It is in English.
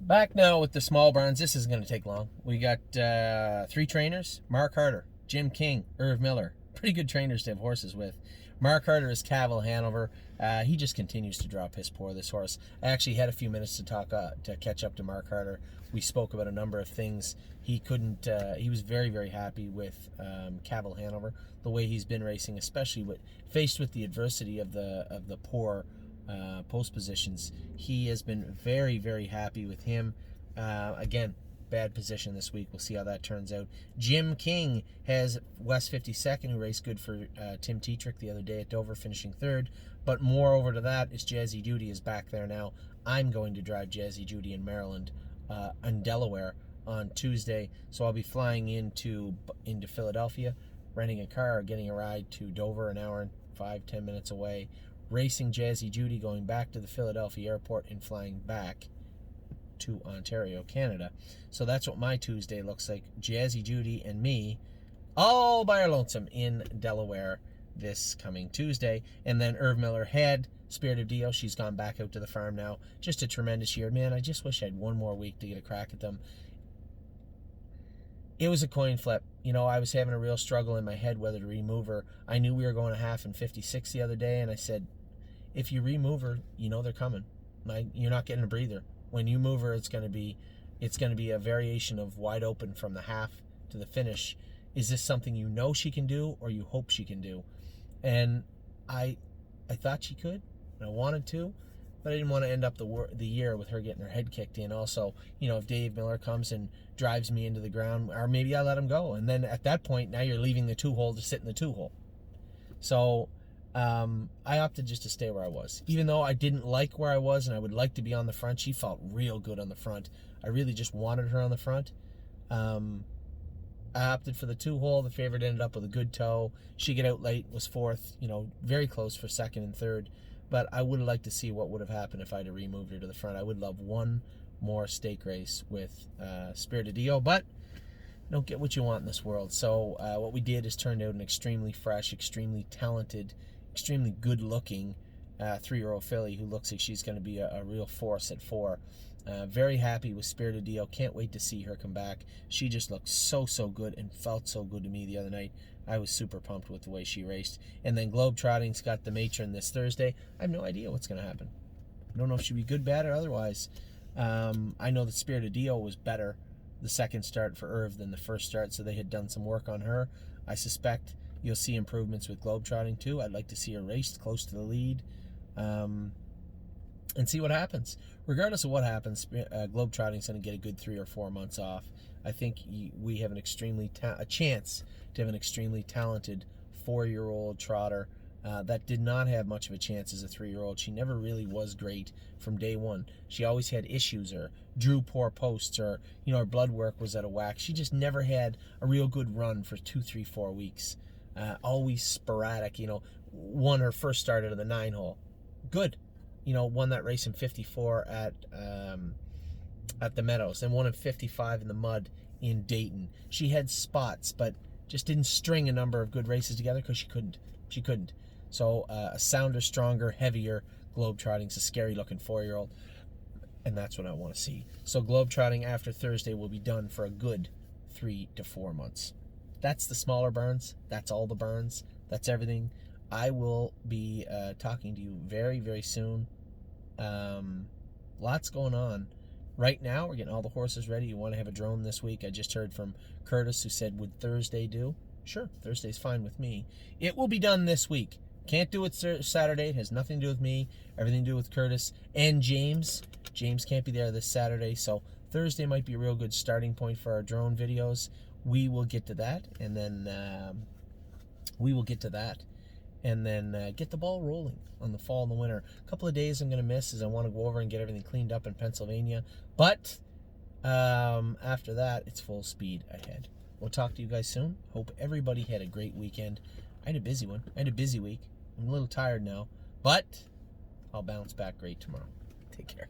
Back now with the small barns. This isn't going to take long. We got 3 trainers: Mark Harder, Jim King, Irv Miller. Pretty good trainers to have horses with. Mark Harder is Cavill Hanover. He just continues to draw piss poor, this horse. I actually had a few minutes to talk to catch up to Mark Harder. We spoke about a number of things. He couldn't. He was very, very happy with Cavill Hanover, the way he's been racing, especially faced with the adversity of the poor post positions. He has been very, very happy with him. Again, bad position this week. We'll see how that turns out. Jim King has West 52nd, who raced good for Tim Tetrick the other day at Dover, finishing 3rd. But moreover to that is Jazzy Judy is back there now. I'm going to drive Jazzy Judy in Maryland and Delaware on Tuesday. So I'll be flying into Philadelphia, renting a car, getting a ride to Dover, an hour and 5-10 minutes away, racing Jazzy Judy, going back to the Philadelphia airport and flying back to Ontario, Canada. So that's what my Tuesday looks like. Jazzy Judy and me all by our lonesome in Delaware this coming Tuesday. And then Irv Miller had Spirit of Dio. She's gone back out to the farm now. Just a tremendous year. Man, I just wish I had one more week to get a crack at them. It was a coin flip. You know, I was having a real struggle in my head whether to remove her. I knew we were going a half in 56 the other day, and I said, if you remove her, you know they're coming. You're not getting a breather. When you move her, it's going to be a variation of wide open from the half to the finish. Is this something you know she can do, or you hope she can do? And I thought she could, and I wanted to, but I didn't want to end up the year with her getting her head kicked in. Also, you know, if Dave Miller comes and drives me into the ground, or maybe I let him go, and then at that point, now you're leaving the 2-hole to sit in the 2-hole. So I opted just to stay where I was. Even though I didn't like where I was and I would like to be on the front, she felt real good on the front. I really just wanted her on the front. I opted for the 2-hole. The favorite ended up with a good toe. She got out late, was 4th, you know, very close for 2nd and 3rd. But I would have liked to see what would have happened if I had removed her to the front. I would love one more stake race with Spirit of Dio, but you don't get what you want in this world. So what we did is turned out an extremely fresh, extremely talented, extremely good-looking 3-year-old filly who looks like she's going to be a real force at 4. Very happy with Spirit of Dio. Can't wait to see her come back. She just looked so good and felt so good to me the other night. I was super pumped with the way she raced. And then Globetrotting's got the matron this Thursday. I have no idea what's going to happen. I don't know if she'll be good, bad, or otherwise. I know that Spirit of Dio was better the second start for Irv than the first start, so they had done some work on her. I suspect you'll see improvements with Globetrotting too. I'd like to see her raced close to the lead and see what happens. Regardless of what happens, Globetrotting's going to get a good 3 or 4 months off. I think we have a chance to have an extremely talented 4-year-old trotter that did not have much of a chance as a 3-year-old. She never really was great from day one. She always had issues or drew poor posts, or, you know, her blood work was out of whack. She just never had a real good run for 2, 3, 4 weeks. Always sporadic. You know, won her first start out of the 9-hole. Good. You know, won that race in 54 at the Meadows, and won in 55 in the mud in Dayton. She had spots, but just didn't string a number of good races together because she couldn't. She couldn't. So a sounder, stronger, heavier Globetrotting's a scary-looking 4-year-old, and that's what I want to see. So Globetrotting after Thursday will be done for a good 3 to 4 months. That's the smaller burns. That's all the burns. That's everything. I will be talking to you very, very soon. Lots going on. Right now, we're getting all the horses ready. You want to have a drone this week. I just heard from Curtis, who said, would Thursday do? Sure, Thursday's fine with me. It will be done this week. Can't do it Saturday. It has nothing to do with me. Everything to do with Curtis and James. James can't be there this Saturday, so Thursday might be a real good starting point for our drone videos. We will get to that, and then get the ball rolling on the fall and the winter. A couple of days I'm going to miss as I want to go over and get everything cleaned up in Pennsylvania. But after that, it's full speed ahead. We'll talk to you guys soon. Hope everybody had a great weekend. I had a busy one. I had a busy week. I'm a little tired now, but I'll bounce back great tomorrow. Take care.